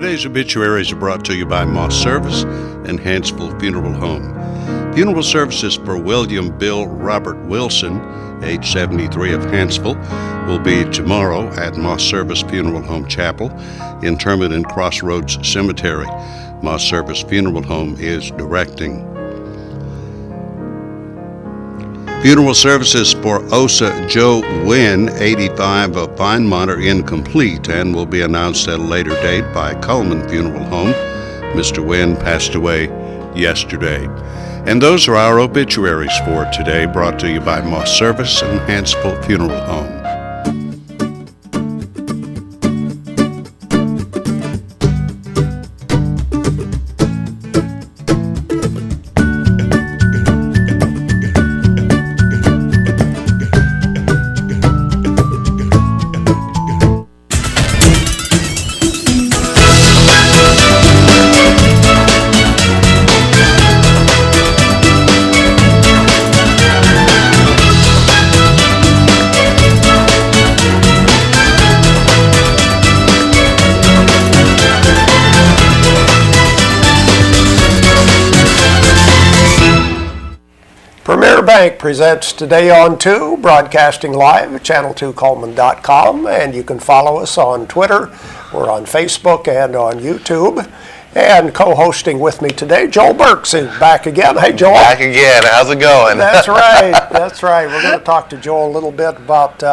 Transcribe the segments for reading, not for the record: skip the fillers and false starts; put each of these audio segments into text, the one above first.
Today's obituaries are brought to you by Moss Service and Hanceville Funeral Home. Funeral services for William Bill Robert Wilson, age 73, of Hanceville, will be tomorrow at Moss Service Funeral Home Chapel, interment in Crossroads Cemetery. Moss Service Funeral Home is directing. Funeral services for Osa Joe Wynn, 85, of Vinemont, are incomplete and will be announced at a later date by Coleman Funeral Home. Mr. Wynn passed away yesterday. And those are our obituaries for today, brought to you by Moss Service and Hanceville Funeral Home. Bank presents Today on 2, broadcasting live at channel2coleman.com, and you can follow us on Twitter. We're on Facebook and on YouTube. And co-hosting with me today, Joel Burks is back again. Hey, Joel. Back again. How's it going? That's right. That's right. We're going to talk to Joel a little bit about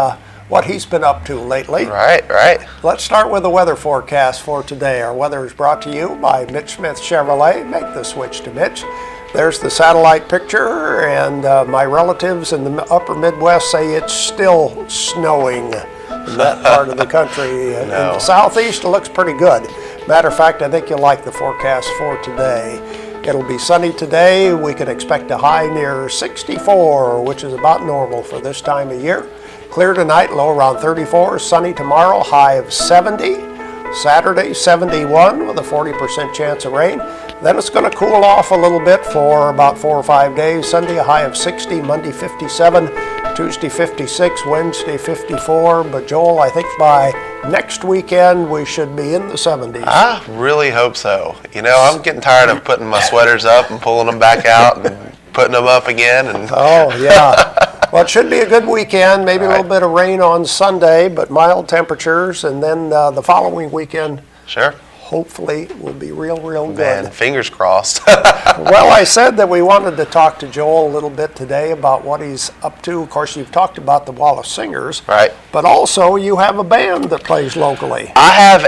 what he's been up to lately. Right. Let's start with the weather forecast for today. Our weather is brought to you by Mitch Smith Chevrolet. Make the switch to Mitch. There's the satellite picture, and my relatives in the upper Midwest say it's still snowing in that part of the country. In the southeast, it looks pretty good. Matter of fact, I think you'll like the forecast for today. It'll be sunny today. We can expect a high near 64, which is about normal for this time of year. Clear tonight, low around 34. Sunny tomorrow, high of 70. Saturday, 71 with a 40% chance of rain. Then it's going to cool off a little bit for about 4 or 5 days. Sunday, a high of 60, Monday, 57, Tuesday, 56, Wednesday, 54. But Joel, I think by next weekend we should be in the 70s. I really hope so. You know, I'm getting tired of putting my sweaters up and pulling them back out and putting them up again. Oh, yeah. Well, it should be a good weekend, maybe a little bit of rain on Sunday, but mild temperatures, and then the following weekend, sure, hopefully will be real good. Man, fingers crossed. Well, I said that we wanted to talk to Joel a little bit today about what he's up to. Of course, you've talked about the Wallace Singers, right? But also you have a band that plays locally. I have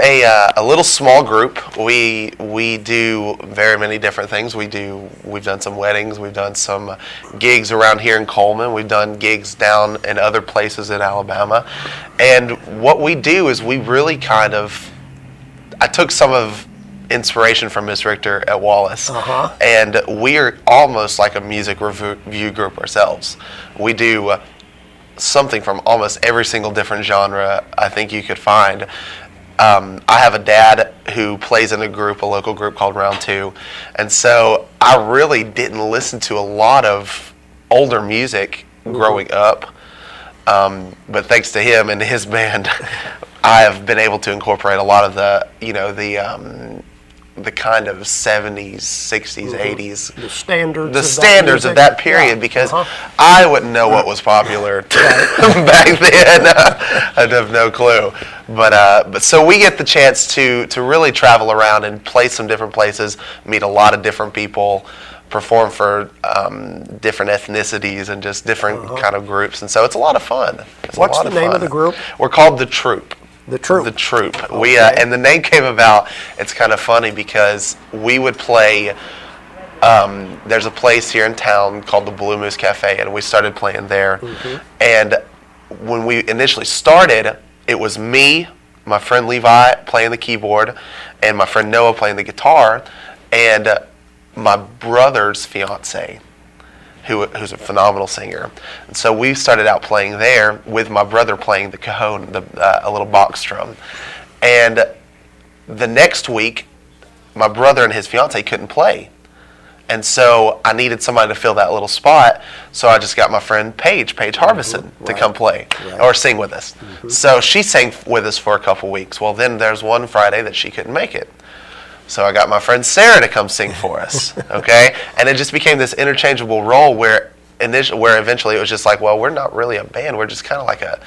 a little small group. We do very many different things. We've done some weddings. We've done some gigs around here in Coleman. We've done gigs down in other places in Alabama. And what we do is we really I took some of inspiration from Miss Richter at Wallace, and we are almost like a music review group ourselves. We do something from almost every single different genre I think you could find. I have a dad who plays in a local group called Round 2, and so I really didn't listen to a lot of older music growing up, but thanks to him and his band, I have been able to incorporate a lot of the kind of 70s, 60s, 80s. The standards of that period, because I wouldn't know what was popular back then. I'd have no clue. But so we get the chance to really travel around and play some different places, meet a lot of different people, perform for different ethnicities and just different kind of groups. And so it's a lot of fun. What's the name of the group? We're called The Troop. The Troop. The Troop. Okay. And the name came about, it's kind of funny because we would play, there's a place here in town called the Blue Moose Cafe, and we started playing there. And when we initially started, it was me, my friend Levi playing the keyboard, and my friend Noah playing the guitar, and my brother's fiance, who's a phenomenal singer. And so we started out playing there with my brother playing the cajon, a little box drum. And the next week, my brother and his fiance couldn't play. And so I needed somebody to fill that little spot, so I just got my friend Paige Harbison to come play or sing with us. So she sang with us for a couple weeks. Well, then there's one Friday that she couldn't make it. So I got my friend Sarah to come sing for us, okay? And it just became this interchangeable role where eventually it was just like, well, we're not really a band. We're just kind of like a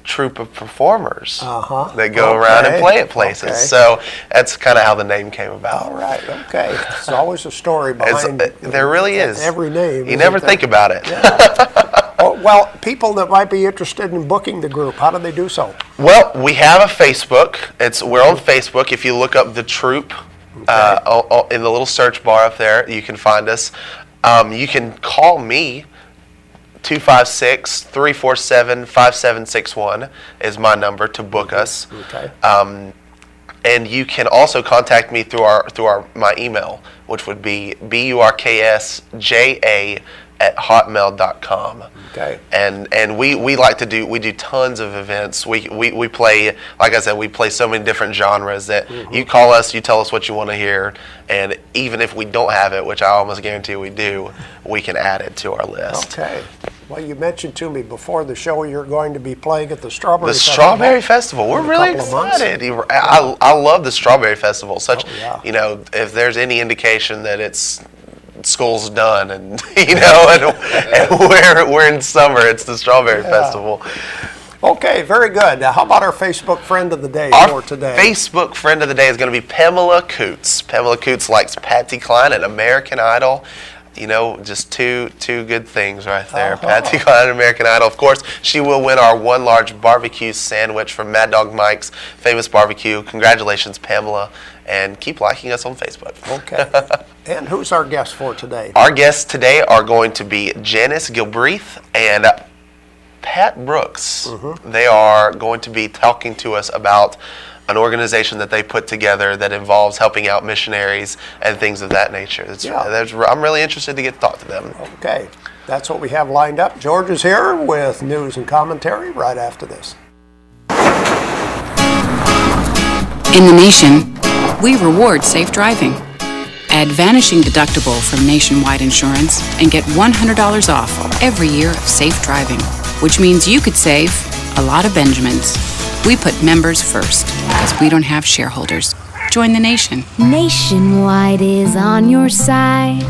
troupe of performers that go around and play at places. Okay. So that's kind of how the name came about. All right, okay. There's always a story behind there really is. every name. You never think about it. Yeah. Well, people that might be interested in booking the group, how do they do so? Well, we have a Facebook. We're on Facebook. If you look up the troupe in the little search bar up there, you can find us. You can call me. 256-347-5761 is my number to book us. Okay. And you can also contact me through my email, which would be burksja@hotmail.com. Okay. And we like to do tons of events. We play, like I said, we play so many different genres that you call us, you tell us what you want to hear, and even if we don't have it, which I almost guarantee we do, we can add it to our list. Okay. Well, you mentioned to me before the show you're going to be playing at the Strawberry Festival. Strawberry Festival. We're really excited. I love the Strawberry Festival. If there's any indication that school's done and we're in summer, it's the Strawberry Festival. Okay, very good. Now, how about our Facebook friend of the day for today? Facebook friend of the day is going to be Pamela Coots. Pamela Coots likes Patsy Cline and American Idol. Just two good things right there. Patsy Cline and American Idol. Of course, she will win our one large barbecue sandwich from Mad Dog Mike's Famous Barbecue. Congratulations, Pamela, and keep liking us on Facebook. Okay. And who's our guest for today? Our guests today are going to be Janice Gilbreath and Pat Brooks. They are going to be talking to us about an organization that they put together that involves helping out missionaries and things of that nature. I'm really interested to get to talk to them. Okay, that's what we have lined up. George is here with news and commentary right after this. In the nation, we reward safe driving. Add Vanishing Deductible from Nationwide Insurance and get $100 off every year of safe driving, which means you could save a lot of Benjamins. We put members first because we don't have shareholders. Join the nation. Nationwide is on your side.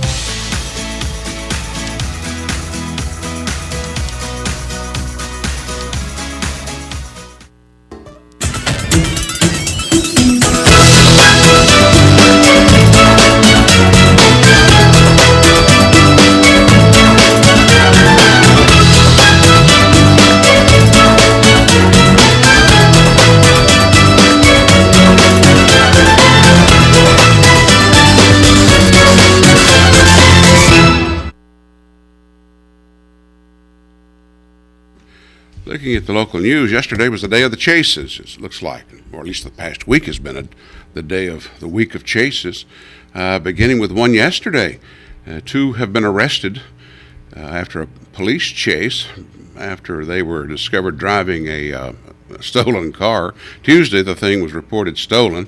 Looking at the local news, yesterday was the day of the chases, it looks like, or at least the past week has been the day of the week of chases, beginning with one yesterday. Two have been arrested after a police chase after they were discovered driving a stolen car. Tuesday, the thing was reported stolen.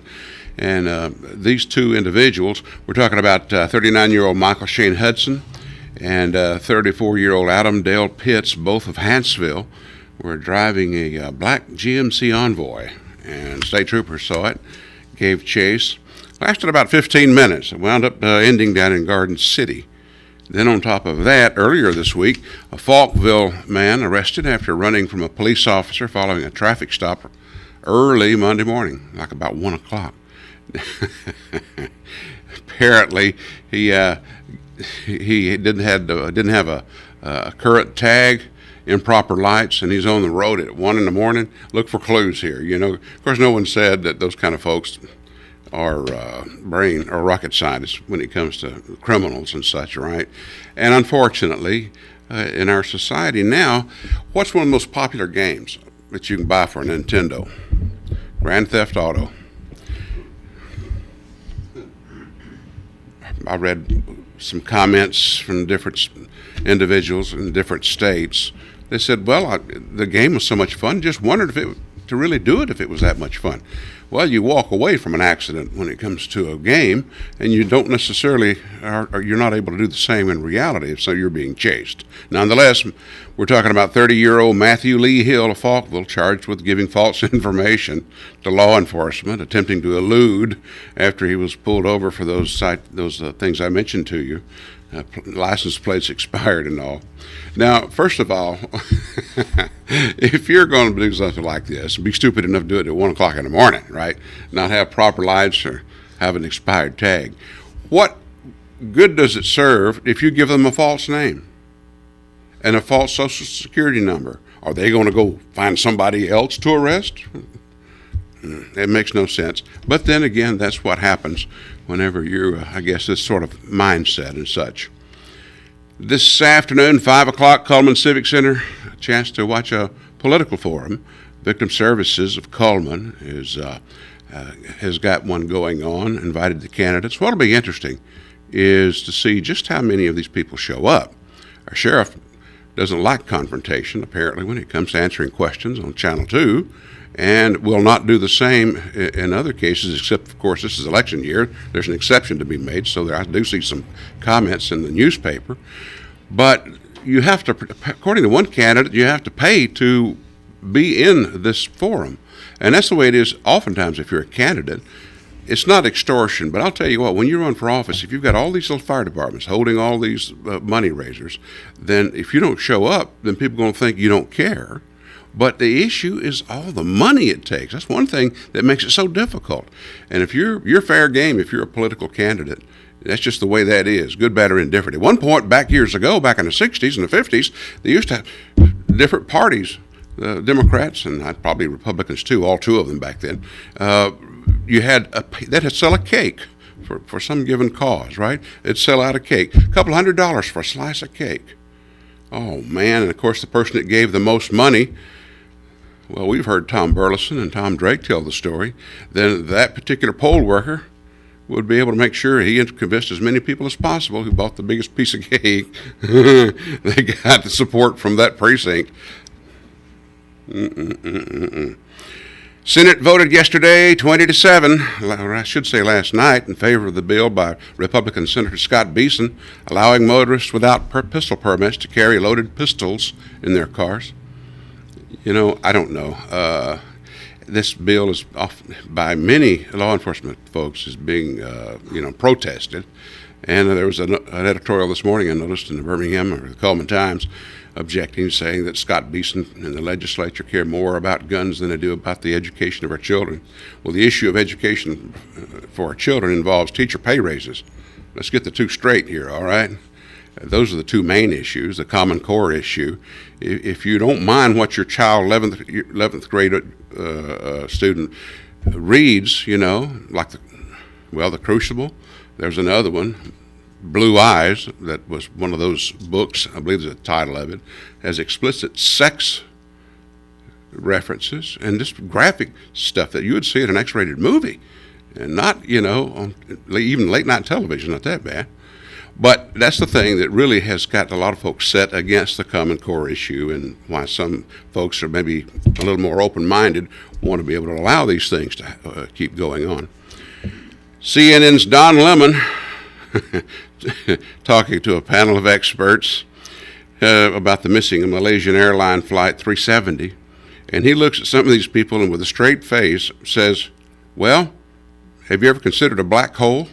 And these two individuals, we're talking about 39-year-old Michael Shane Hudson and 34-year-old Adam Dale Pitts, both of Huntsville, were driving a black GMC Envoy. And state troopers saw it, gave chase. Lasted about 15 minutes. It wound up ending down in Garden City. Then on top of that, earlier this week, a Falkville man arrested after running from a police officer following a traffic stop early Monday morning, like about 1 o'clock. Apparently, he didn't have a current tag, improper lights, and he's on the road at 1 in the morning. Look for clues here. Of course, no one said that those kind of folks are brain or rocket scientists when it comes to criminals and such, right? And unfortunately, in our society now, what's one of the most popular games that you can buy for a Nintendo? Grand Theft Auto. I read some comments from different individuals in different states. They said, well, the game was so much fun, just wondered to really do it if it was that much fun. Well, you walk away from an accident when it comes to a game, and you don't necessarily, or you're not able to do the same in reality if so you're being chased. Nonetheless, we're talking about 30-year-old Matthew Lee Hill of Falkville, charged with giving false information to law enforcement, attempting to elude after he was pulled over for those things I mentioned to you. License plates expired and all. Now, first of all, if you're going to do something like this, be stupid enough to do it at 1 o'clock in the morning, right? Not have proper lights or have an expired tag. What good does it serve if you give them a false name and a false social security number? Are they going to go find somebody else to arrest? It makes no sense. But then again, that's what happens whenever you're, I guess, this sort of mindset and such. This afternoon, 5 o'clock, Cullman Civic Center, a chance to watch a political forum. Victim Services of Cullman has got one going on, invited the candidates. What'll be interesting is to see just how many of these people show up. Our sheriff doesn't like confrontation, apparently, when it comes to answering questions on Channel 2, and will not do the same in other cases, except, of course, this is election year. There's an exception to be made, so I do see some comments in the newspaper. But you have to, according to one candidate, you have to pay to be in this forum. And that's the way it is oftentimes if you're a candidate. It's not extortion, but I'll tell you what, when you run for office, if you've got all these little fire departments holding all these money raisers, then if you don't show up, then people are going to think you don't care. But the issue is all the money it takes. That's one thing that makes it so difficult. And if you're fair game, if you're a political candidate, that's just the way that is, good, bad, or indifferent. At one point, back years ago, back in the 60s and the 50s, they used to have different parties, Democrats and probably Republicans too, all two of them back then. You had that had sell a cake for some given cause, right? It'd sell out a cake, a couple $100 for a slice of cake. Oh, man, and of course the person that gave the most money, well, we've heard Tom Burleson and Tom Drake tell the story, then that particular poll worker would be able to make sure he convinced as many people as possible who bought the biggest piece of cake. They got the support from that precinct. Senate voted yesterday 20-7, or I should say last night, in favor of the bill by Republican Senator Scott Beeson, allowing motorists without pistol permits to carry loaded pistols in their cars. You know, I don't know. This bill is by many law enforcement folks is being, protested. And there was an editorial this morning I noticed in the Birmingham or the Cullman Times objecting, saying that Scott Beeson and the legislature care more about guns than they do about the education of our children. Well, the issue of education for our children involves teacher pay raises. Let's get the two straight here, all right? Those are the two main issues, the Common Core issue. If you don't mind what your child, 11th grade student reads, like the Crucible, there's another one, Blue Eyes, that was one of those books, I believe the title of it, has explicit sex references and just graphic stuff that you would see in an X-rated movie, and not, on even late night television, not that bad. But that's the thing that really has got a lot of folks set against the Common Core issue, and why some folks are maybe a little more open-minded, want to be able to allow these things to keep going on. CNN's Don Lemon talking to a panel of experts about the missing Malaysian airline flight 370, and he looks at some of these people and with a straight face says, well, have you ever considered a black hole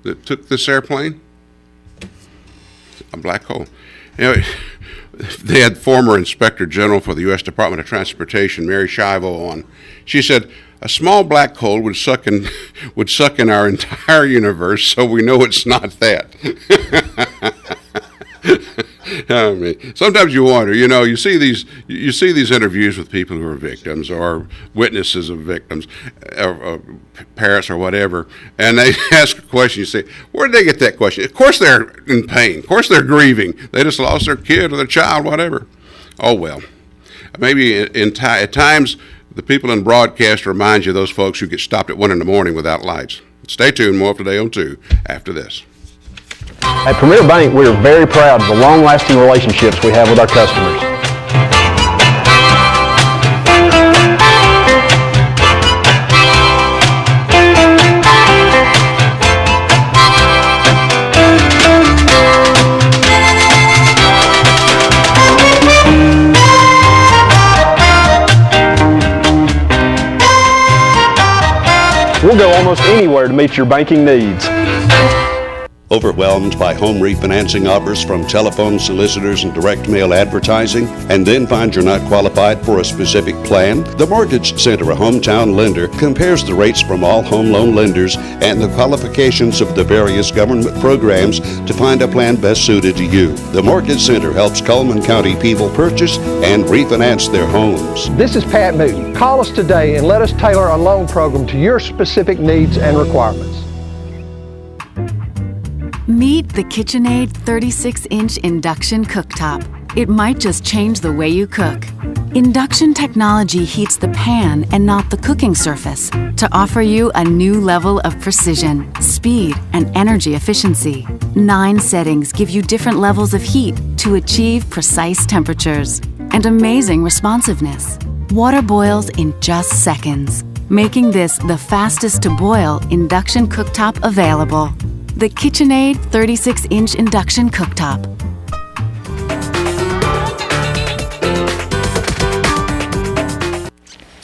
that took this airplane? A black hole. They had former Inspector General for the U.S. Department of Transportation, Mary Shivo, on. She said, a small black hole would suck in our entire universe, so we know it's not that. I mean, sometimes you wonder, you see these interviews with people who are victims or witnesses of victims, or parents or whatever, and they ask a question. You say, where did they get that question? Of course they're in pain. Of course they're grieving. They just lost their kid or their child, whatever. Oh well. Maybe at times the people in broadcast remind you of those folks who get stopped at 1 a.m. without lights. Stay tuned. More Today on 2 after this. At Premier Bank, we are very proud of the long-lasting relationships we have with our customers. almost anywhere to meet your banking needs. Overwhelmed by home refinancing offers from telephone solicitors and direct mail advertising, and then find you're not qualified for a specific plan? The Mortgage Center, a hometown lender, compares the rates from all home loan lenders and the qualifications of the various government programs to find a plan best suited to you. The Mortgage Center helps Cullman County people purchase and refinance their homes. This is Pat Newton. Call us today and let us tailor a loan program to your specific needs and requirements. Meet the KitchenAid 36-inch induction cooktop. It might just change the way you cook. Induction technology heats the pan and not the cooking surface to offer you a new level of precision, speed, and energy efficiency. 9 settings give you different levels of heat to achieve precise temperatures and amazing responsiveness. Water boils in just seconds, making this the fastest to boil induction cooktop available. The KitchenAid 36-inch induction cooktop.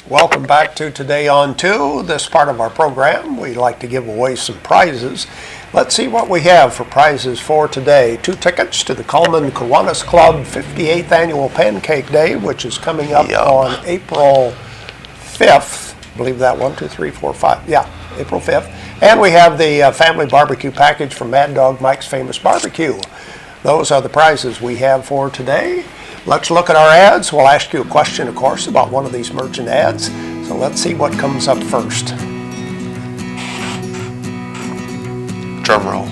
Welcome back to Today on 2. This part of our program, we like to give away some prizes. Let's see what we have for prizes for today. 2 tickets to the Cullman Kiwanis Club 58th Annual Pancake Day, which is coming up on April 5th. I believe that 1, 2, 3, 4, 5. Yeah, April 5th. And we have the family barbecue package from Mad Dog Mike's Famous Barbecue. Those are the prizes we have for today. Let's look at our ads. We'll ask you a question, of course, about one of these merchant ads. So let's see what comes up first. Drum roll.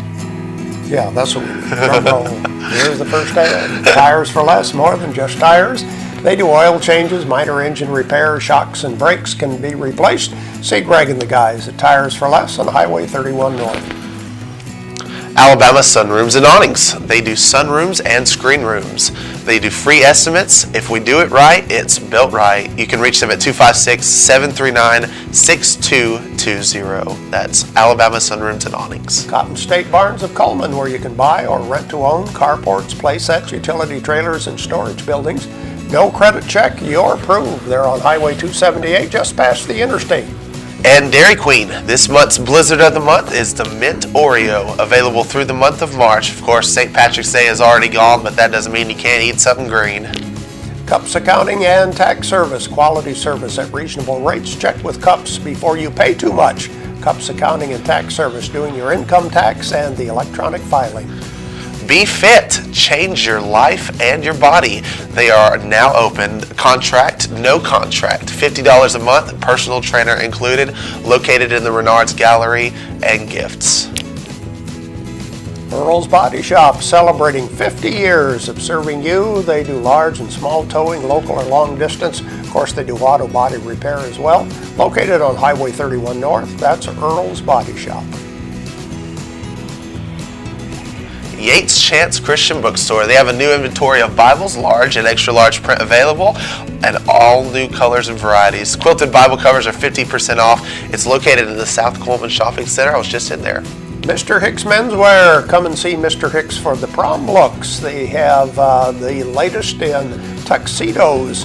Yeah, that's what we do. Drum roll. Here's the first ad. Tires for less, more than just tires. They do oil changes, minor engine repairs, shocks and brakes can be replaced. See Greg and the guys at Tires for Less on Highway 31 North. Alabama Sunrooms and Awnings. They do sunrooms and screen rooms. They do free estimates. If we do it right, it's built right. You can reach them at 256-739-6220. That's Alabama Sunrooms and Awnings. Cotton State Barns of Cullman, where you can buy or rent to own carports, playsets, utility trailers, and storage buildings. No credit check, you're approved. They're on Highway 278, just past the interstate. And Dairy Queen. This month's Blizzard of the Month is the Mint Oreo, available through the month of March. Of course, St. Patrick's Day is already gone, but that doesn't mean you can't eat something green. Cups Accounting and Tax Service, quality service at reasonable rates. Check with Cups before you pay too much. Cups Accounting and Tax Service, doing your income tax and the electronic filing. Be Fit, change your life and your body. They are now open. Contract, no contract. $50 a month, personal trainer included, located in the Renard's Gallery, and gifts. Earl's Body Shop, celebrating 50 years of serving you. They do large and small towing, local or long distance. Of course, they do auto body repair as well. Located on Highway 31 North, that's Earl's Body Shop. Yates Chance Christian Bookstore. They have a new inventory of Bibles, large and extra large print available, and all new colors and varieties. Quilted Bible covers are 50% off. It's located in the South Cullman Shopping Center. I was just in there. Mr. Hicks Menswear. Come and see Mr. Hicks for the prom looks. They have the latest in tuxedos.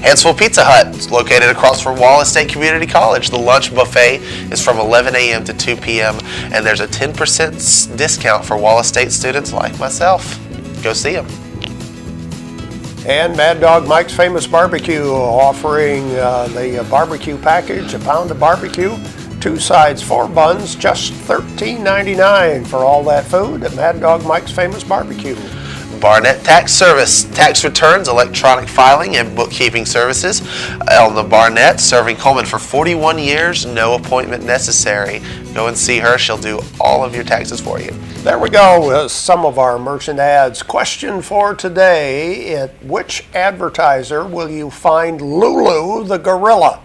Hansville Pizza Hut is located across from Wallace State Community College. The lunch buffet is from 11 a.m. to 2 p.m. and there's a 10% discount for Wallace State students like myself. Go see them. And Mad Dog Mike's Famous Barbecue, offering the barbecue package, a pound of barbecue, 2 sides, 4 buns, just $13.99 for all that food at Mad Dog Mike's Famous Barbecue. Barnett Tax Service, tax returns, electronic filing, and bookkeeping services. On the Barnett, serving Cullman for 41 years, no appointment necessary. Go and see her. She'll do all of your taxes for you. There we go, some of our merchant ads. Question for today, at which advertiser will you find Lulu the gorilla?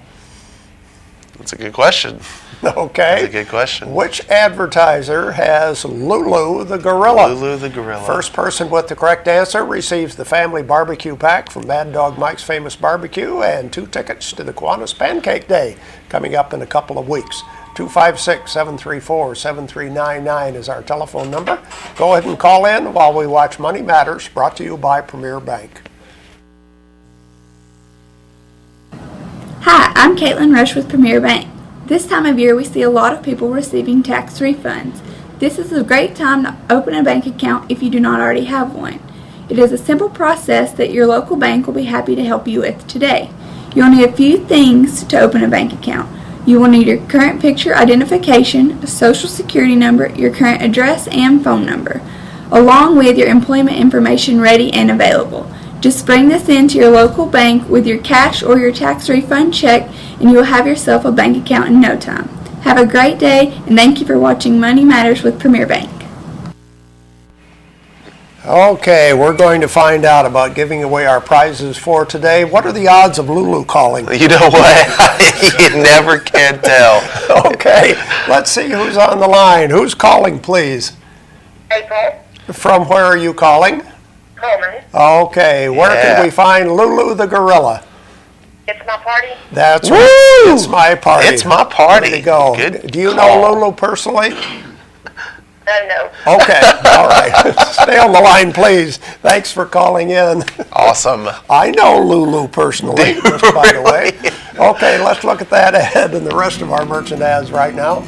That's a good question. Okay. That's a good question. Which advertiser has Lulu the gorilla? Lulu the gorilla. First person with the correct answer receives the family barbecue pack from Mad Dog Mike's Famous Barbecue and 2 tickets to the Kiwanis Pancake Day coming up in a couple of weeks. 256-734-7399 is our telephone number. Go ahead and call in while we watch Money Matters, brought to you by Premier Bank. Hi, I'm Caitlin Rush with Premier Bank. This time of year, we see a lot of people receiving tax refunds. This is a great time to open a bank account if you do not already have one. It is a simple process that your local bank will be happy to help you with today. You'll need a few things to open a bank account. You will need your current picture identification, a social security number, your current address and phone number, along with your employment information ready and available. Just bring this into your local bank with your cash or your tax refund check, and you will have yourself a bank account in no time. Have a great day, and thank you for watching Money Matters with Premier Bank. Okay, we're going to find out about giving away our prizes for today. What are the odds of Lulu calling? You know what? You never can tell. Okay, let's see who's on the line. Who's calling, please? April. From where are you calling? Coleman. Okay, where can we find Lulu the gorilla? It's my party. That's right. It's my party. It's my party. There you go. Good Do you call. know Lulu personally? No. Okay, all right. Stay on the line, please. Thanks for calling in. Awesome. I know Lulu personally, just by the way. Okay, let's look at that ad and the rest of our merchant ads right now.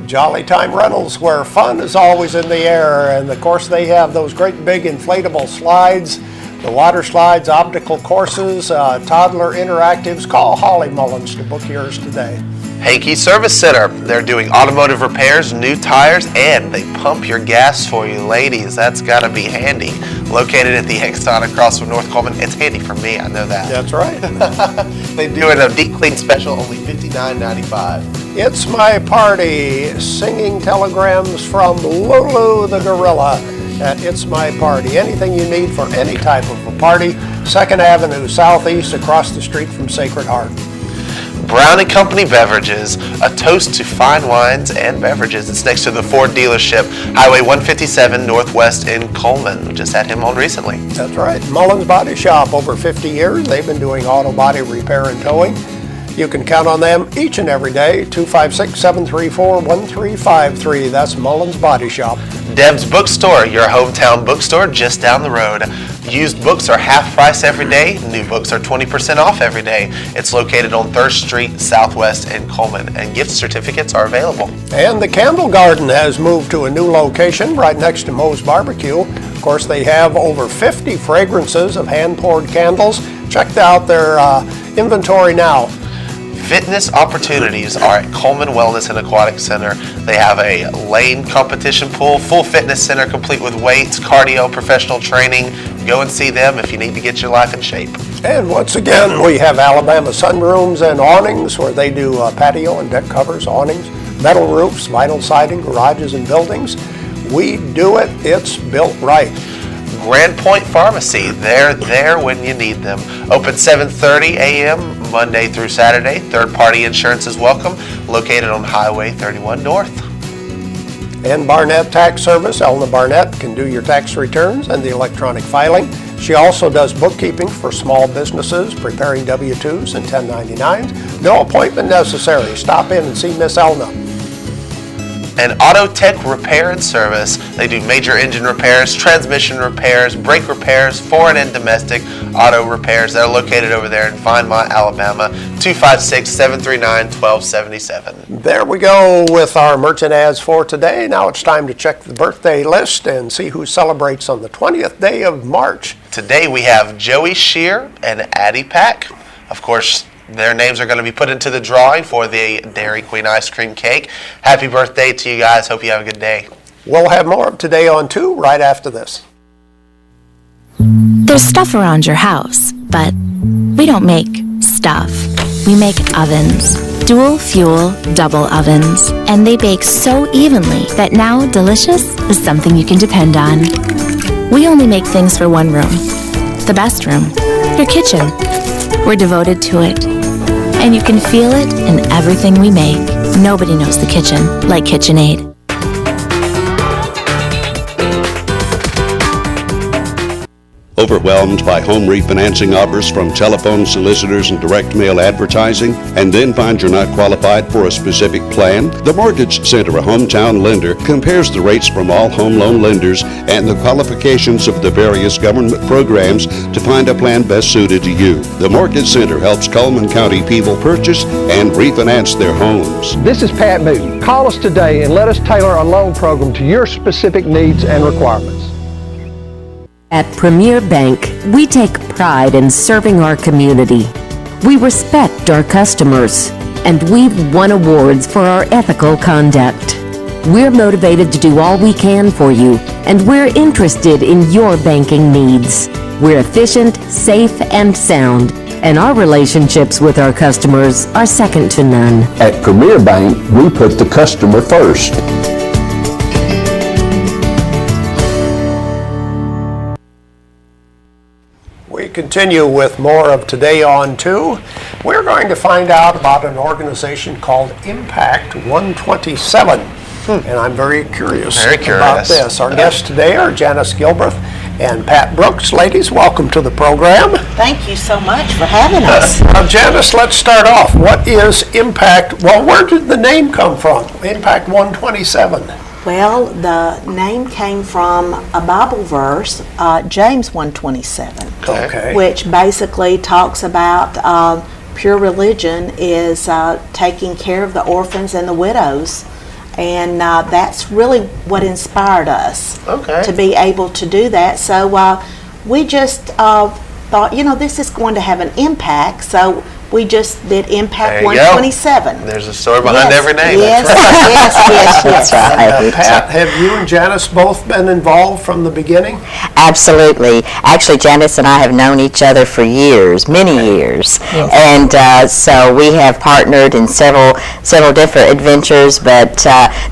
Jolly Time Rentals, where fun is always in the air, and of course they have those great big inflatable slides, the water slides, optical courses, toddler interactives. Call Holly Mullins to book yours today. Hankey Service Center. They're doing automotive repairs, new tires, and they pump your gas for you, ladies. That's got to be handy. Located at the Exxon across from North Coleman. It's handy for me, I know that. That's right. They're doing a deep clean special, only $59.95. It's my party, singing telegrams from Lulu the gorilla at It's My Party. Anything you need for any type of a party, 2nd Avenue Southeast across the street from Sacred Heart. Brown & Company Beverages, a toast to fine wines and beverages. It's next to the Ford dealership, Highway 157 Northwest in Coleman. We just had him on recently. That's right. Mullins Body Shop, over 50 years. They've been doing auto body repair and towing. You can count on them each and every day, 256-734-1353. That's Mullins Body Shop. Deb's Bookstore, your hometown bookstore just down the road. Used books are half price every day. New books are 20% off every day. It's located on 3rd Street Southwest in Coleman, and gift certificates are available. And the Candle Garden has moved to a new location right next to Moe's Barbecue. Of course, they have over 50 fragrances of hand-poured candles. Check out their inventory now. Fitness opportunities are at Coleman Wellness and Aquatic Center. They have a lane competition pool, full fitness center complete with weights, cardio, professional training. Go and see them if you need to get your life in shape. And once again, we have Alabama Sunrooms and Awnings, where they do patio and deck covers, awnings, metal roofs, vinyl siding, garages and buildings. We do it. It's built right. Grand Point Pharmacy, they're there when you need them. Open 7:30 a.m. Monday through Saturday. Third-party insurance is welcome. Located on Highway 31 North. And Barnett Tax Service. Elna Barnett can do your tax returns and the electronic filing. She also does bookkeeping for small businesses, preparing W-2s and 1099s. No appointment necessary. Stop in and see Miss Elna. And Auto Tech Repair and Service. They do major engine repairs, transmission repairs, brake repairs, foreign and domestic auto repairs. They're located over there in Vinemont, Alabama, 256-739-1277. There we go with our merchant ads for today. Now it's time to check the birthday list and see who celebrates on the 20th day of March. Today we have Joey Shear and Addie Pack. Of course, their names are going to be put into the drawing for the Dairy Queen ice cream cake. Happy birthday to you guys. Hope you have a good day. We'll have more of Today on 2 right after this. There's stuff around your house, but we don't make stuff. We make ovens. Dual fuel, double ovens. And they bake so evenly that now delicious is something you can depend on. We only make things for one room. The best room. Your kitchen. We're devoted to it. And you can feel it in everything we make. Nobody knows the kitchen like KitchenAid. Overwhelmed by home refinancing offers from telephone solicitors and direct mail advertising, and then find you're not qualified for a specific plan? The Mortgage Center, a hometown lender, compares the rates from all home loan lenders and the qualifications of the various government programs to find a plan best suited to you. The Mortgage Center helps Cullman County people purchase and refinance their homes. This is Pat Newton. Call us today and let us tailor a loan program to your specific needs and requirements. At Premier Bank, we take pride in serving our community. We respect our customers, and we've won awards for our ethical conduct. We're motivated to do all we can for you, and we're interested in your banking needs. We're efficient, safe, and sound, and our relationships with our customers are second to none. At Premier Bank, we put the customer first. We continue with more of Today on 2. We're going to find out about an organization called Impact 127. And I'm very curious about this. Our guests today are Janice Gilbreath and Pat Brooks. Ladies, welcome to the program. Thank you so much for having us. Janice, let's start off. What is Impact? Well, where did the name come from? Impact 127. Well, the name came from a Bible verse, James 1:27, which basically talks about pure religion is taking care of the orphans and the widows. And that's really what inspired us to be able to do that. So we just thought, this is going to have an impact. So we just did Impact 127. There's a story behind every name. Yes, That's right. Pat, have you and Janice both been involved from the beginning? Absolutely. Actually, Janice and I have known each other for years, many years. And so we have partnered in several different adventures, but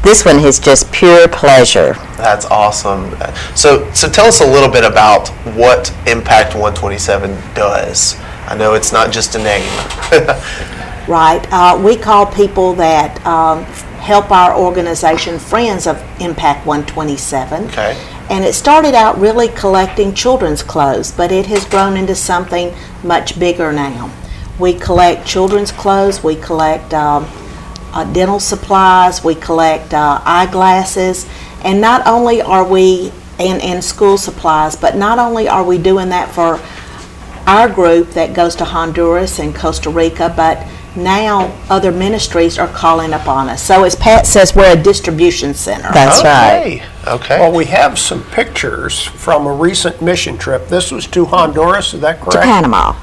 this one is just pure pleasure. That's awesome. So tell us a little bit about what Impact 127 does. I know it's not just a name. Right. We call people that help our organization friends of Impact 127. Okay. And it started out really collecting children's clothes, but it has grown into something much bigger now. We collect children's clothes, we collect dental supplies, we collect eyeglasses, and not only are we, and school supplies, but not only are we doing that for our group that goes to Honduras and Costa Rica, but now other ministries are calling upon us. So as Pat says, we're a distribution center. That's right. Okay. Well, we have some pictures from a recent mission trip. This was to Honduras, is that correct? To Panama.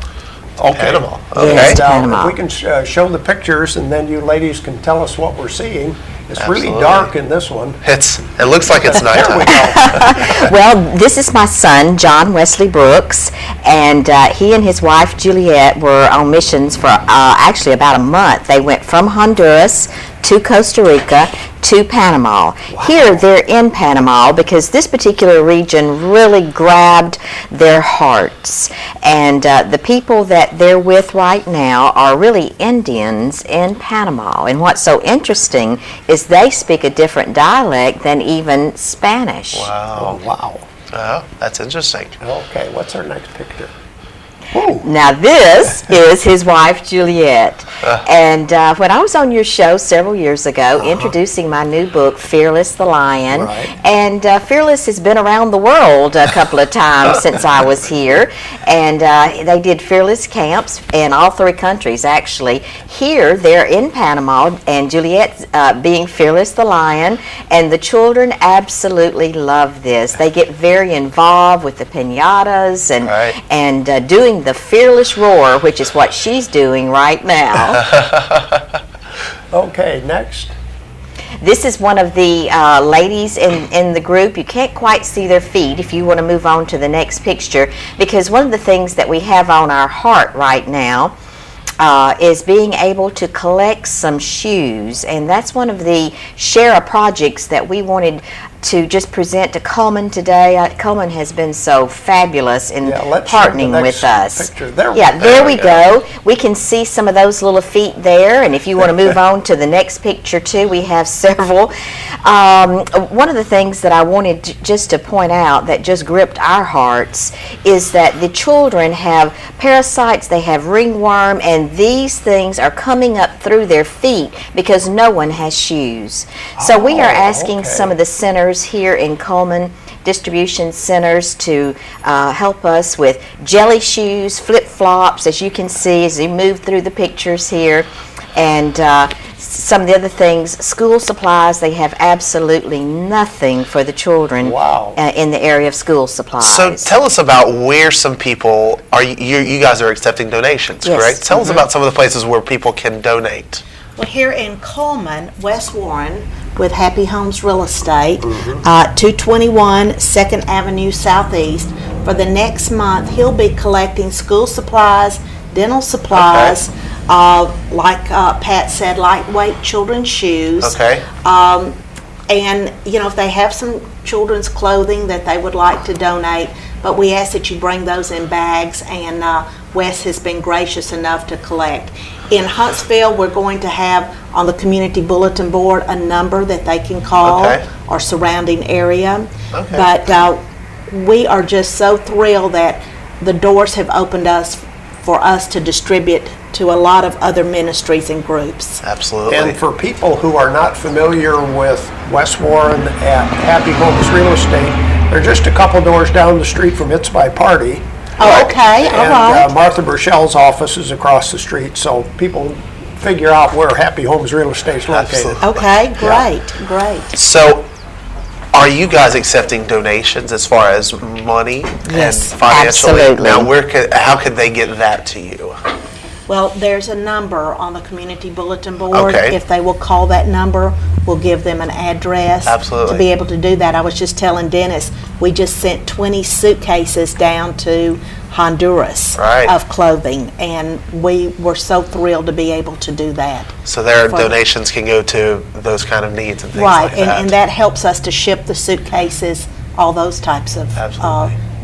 Okay. Panama. Yes, to Panama. We can show the pictures, and then you ladies can tell us what we're seeing. It's Absolutely. really dark in this one. It looks like it's nighttime. There we go. Well, this is my son, John Wesley Brooks, and he and his wife, Juliet, were on missions for actually about a month. They went from Honduras to Costa Rica to Panama. Wow. Here, they're in Panama because this particular region really grabbed their hearts. And the people that they're with right now are really Indians in Panama. And what's so interesting is they speak a different dialect than even Spanish. Wow. Oh, wow. Oh, that's interesting. Okay, what's our next picture? Now this is his wife Juliet, and when I was on your show several years ago introducing my new book Fearless the Lion, and Fearless has been around the world a couple of times since I was here, and they did Fearless camps in all 3 countries actually. Here they're in Panama, and Juliet being Fearless the Lion, and the children absolutely love this. They get very involved with the piñatas and doing the fearless roar, which is what she's doing right now. Okay, next. This is one of the ladies in the group. You can't quite see their feet if you want to move on to the next picture, because one of the things that we have on our heart right now is being able to collect some shoes, and that's one of the Share a projects that we wanted to just present to Coleman today. Coleman has been so fabulous in partnering with us. There we go. We can see some of those little feet there, and if you want to move on to the next picture too, we have several. One of the things that I wanted just to point out that just gripped our hearts is that the children have parasites, they have ringworm, and these things are coming up through their feet because no one has shoes. So we are asking some of the centers here in Coleman, distribution centers, to help us with jelly shoes, flip-flops, as you can see as you move through the pictures here, and some of the other things, school supplies. They have absolutely nothing for the children in the area of school supplies. So tell us about where some people are. You guys are accepting donations, correct? Tell us about some of the places where people can donate. Well, here in Coleman, Wes Warren with Happy Homes Real Estate, 221 2nd Avenue Southeast. For the next month, he'll be collecting school supplies, dental supplies, like Pat said, lightweight children's shoes. And, you know, if they have some children's clothing that they would like to donate, but we ask that you bring those in bags, and Wes has been gracious enough to collect. In Huntsville, we're going to have on the community bulletin board a number that they can call, or surrounding area. But we are just so thrilled that the doors have opened for us to distribute to a lot of other ministries and groups. Absolutely. And for people who are not familiar with Wes Warren at Happy Homes Real Estate, they're just a couple doors down the street from It's My Party. Oh, okay, all right. And Martha Burchell's office is across the street, so people figure out where Happy Homes Real Estate is located. Okay, great. So, are you guys accepting donations as far as money and financially? Absolutely. Now, how could they get that to you? Well, there's a number on the community bulletin board. If they will call that number, we'll give them an address to be able to do that. I was just telling Dennis, we just sent 20 suitcases down to Honduras of clothing, and we were so thrilled to be able to do that. So their donations can go to those kind of needs and things like that. And that helps us to ship the suitcases, all those types of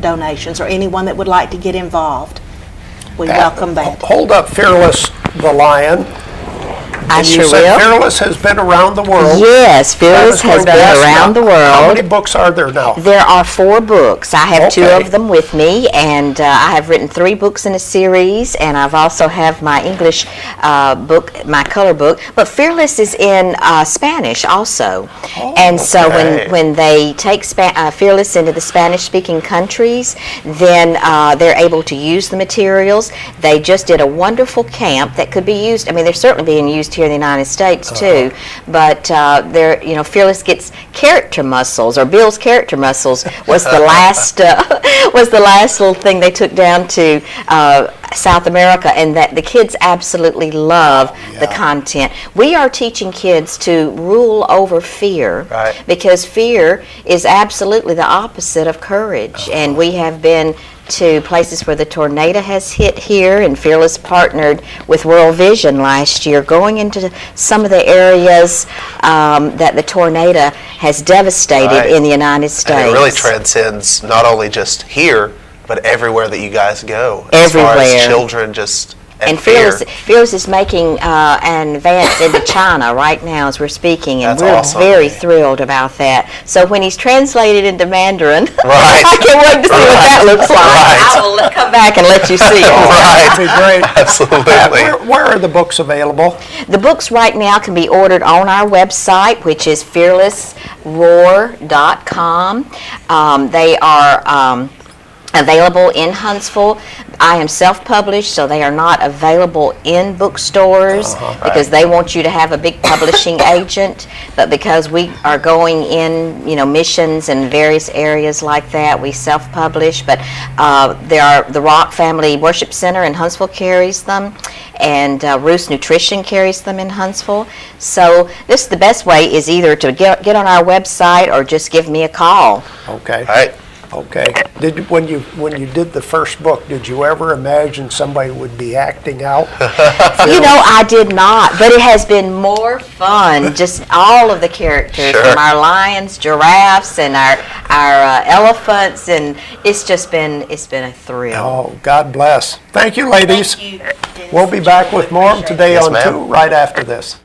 donations, or anyone that would like to get involved. We welcome that. Hold up Fearless the Lion. I sure will. Fearless has been around the world. Yes, Fearless has been around the world. How many books are there now? There are 4 books. I have 2 of them with me, and I have written 3 books in a series, and I've also have my English book, my color book. But Fearless is in Spanish also, and so when they take Fearless into the Spanish-speaking countries, then they're able to use the materials. They just did a wonderful camp that could be used. I mean, they're certainly being used here in the United States too, but Fearless gets character muscles, or Bill's character muscles was the last little thing they took down to South America, and that the kids absolutely love the content. We are teaching kids to rule over fear, because fear is absolutely the opposite of courage, and we have been to places where the tornado has hit here, and Fearless partnered with World Vision last year, going into some of the areas that the tornado has devastated in the United States. And it really transcends not only just here, but everywhere that you guys go. Everywhere. As far as children just... And Fearless is making an advance into China right now as we're speaking, and we're very thrilled about that. So when he's translated into Mandarin, I can't wait to see what that looks like. I will come back and let you see it. That'd be great. Absolutely. Where are the books available? The books right now can be ordered on our website, which is fearlessroar.com. They are available in Huntsville. I am self-published, so they are not available in bookstores because they want you to have a big publishing agent. But because we are going in, missions and various areas like that, we self-publish. But the Rock Family Worship Center in Huntsville carries them, and Ruth's Nutrition carries them in Huntsville. So this the best way is either to get on our website or just give me a call. Okay. All right. Okay. When you did the first book, did you ever imagine somebody would be acting out? I did not, but it has been more fun. Just all of the characters, from our lions, giraffes, and our elephants, and it's been a thrill. Oh, God bless. Thank you, ladies. Thank you. We'll be back with more today on 2 right after this.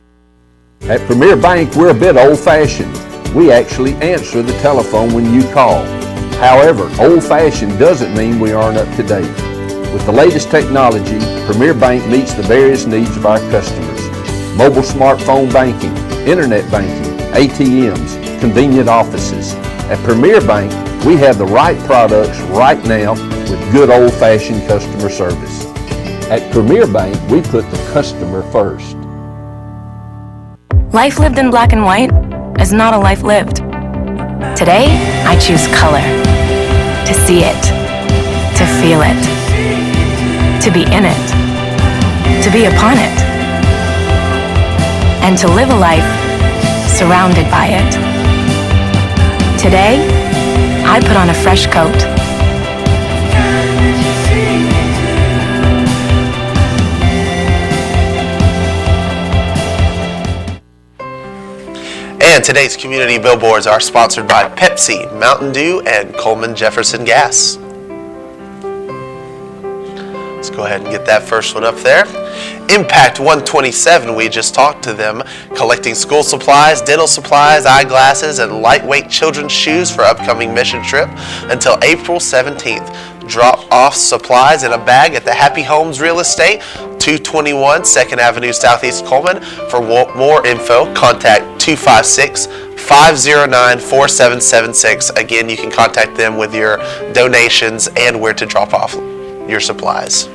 At Premier Bank, we're a bit old-fashioned. We actually answer the telephone when you call. However, old-fashioned doesn't mean we aren't up to date. With the latest technology, Premier Bank meets the various needs of our customers. Mobile smartphone banking, internet banking, ATMs, convenient offices. At Premier Bank, we have the right products right now with good old-fashioned customer service. At Premier Bank, we put the customer first. Life lived in black and white is not a life lived. Today, I choose color. To see it. To feel it. To be in it. To be upon it. And to live a life surrounded by it. Today, I put on a fresh coat. And today's community billboards are sponsored by Pepsi, Mountain Dew, and Coleman Jefferson Gas. Let's go ahead and get that first one up there. Impact 127, we just talked to them, collecting school supplies, dental supplies, eyeglasses, and lightweight children's shoes for upcoming mission trip until April 17th. Drop off supplies in a bag at the Happy Homes Real Estate, 221 2nd Avenue Southeast Coleman. For more info, contact 256-509-4776. Again, you can contact them with your donations and where to drop off your supplies.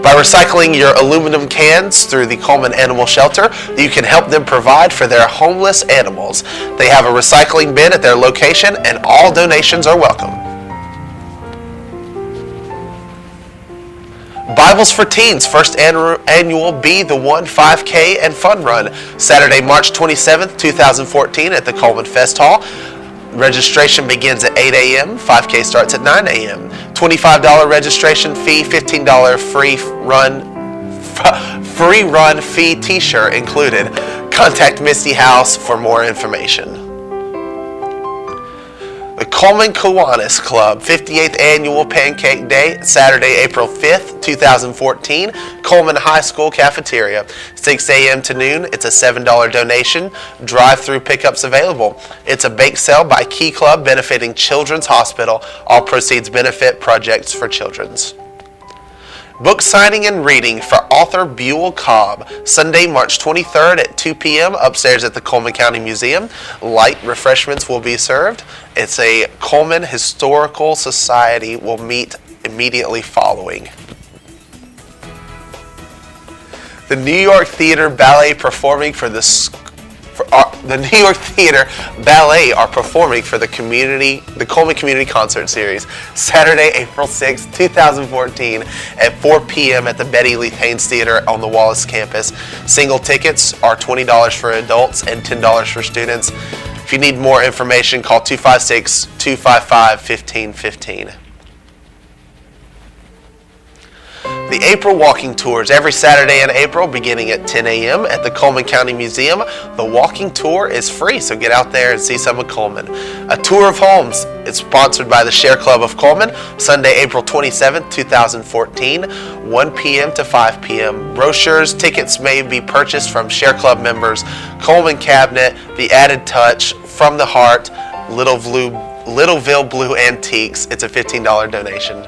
By recycling your aluminum cans through the Coleman Animal Shelter, you can help them provide for their homeless animals. They have a recycling bin at their location and all donations are welcome. Bibles for Teens, first annual Be the One 5K and Fun Run, Saturday, March 27th, 2014 at the Coleman Fest Hall. Registration begins at 8 a.m. 5K starts at 9 a.m. $25 registration fee, $15 free run fee t-shirt included. Contact Misty House for more information. The Coleman Kiwanis Club 58th Annual Pancake Day, Saturday, April 5th, 2014, Coleman High School Cafeteria, 6 a.m. to noon. It's a $7 donation. Drive-through pickups available. It's a bake sale by Key Club benefiting Children's Hospital. All proceeds benefit projects for children's. Book signing and reading for author Buell Cobb, Sunday, March 23rd at 2 p.m. upstairs at the Coleman County Museum. Light refreshments will be served. It's a Coleman Historical Society will meet immediately following. The New York Theater Ballet performing for the New York Theater Ballet are performing for the Coleman Community Concert Series, Saturday, April 6, 2014 at 4 p.m. at the Betty Lee Haynes Theater on the Wallace campus. Single tickets are $20 for adults and $10 for students. If you need more information, call 256-255-1515. The April walking tours every Saturday in April beginning at 10 a.m. at the Coleman County Museum. The walking tour is free, so get out there and see some of Coleman. A tour of homes is sponsored by the Share Club of Coleman, Sunday, April 27th, 2014, 1 p.m. to 5 p.m. Brochures, tickets may be purchased from Share Club members. Coleman Cabinet, The Added Touch, From the Heart, Littleville Blue Antiques. It's a $15 donation.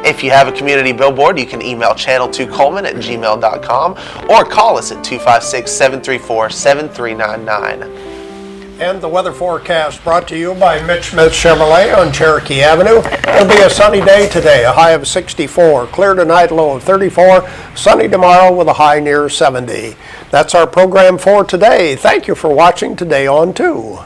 If you have a community billboard, you can email channel2coleman@gmail.com or call us at 256-734-7399. And the weather forecast brought to you by Mitch Smith Chevrolet on Cherokee Avenue. It'll be a sunny day today, a high of 64. Clear tonight, low of 34. Sunny tomorrow with a high near 70. That's our program for today. Thank you for watching Today on 2.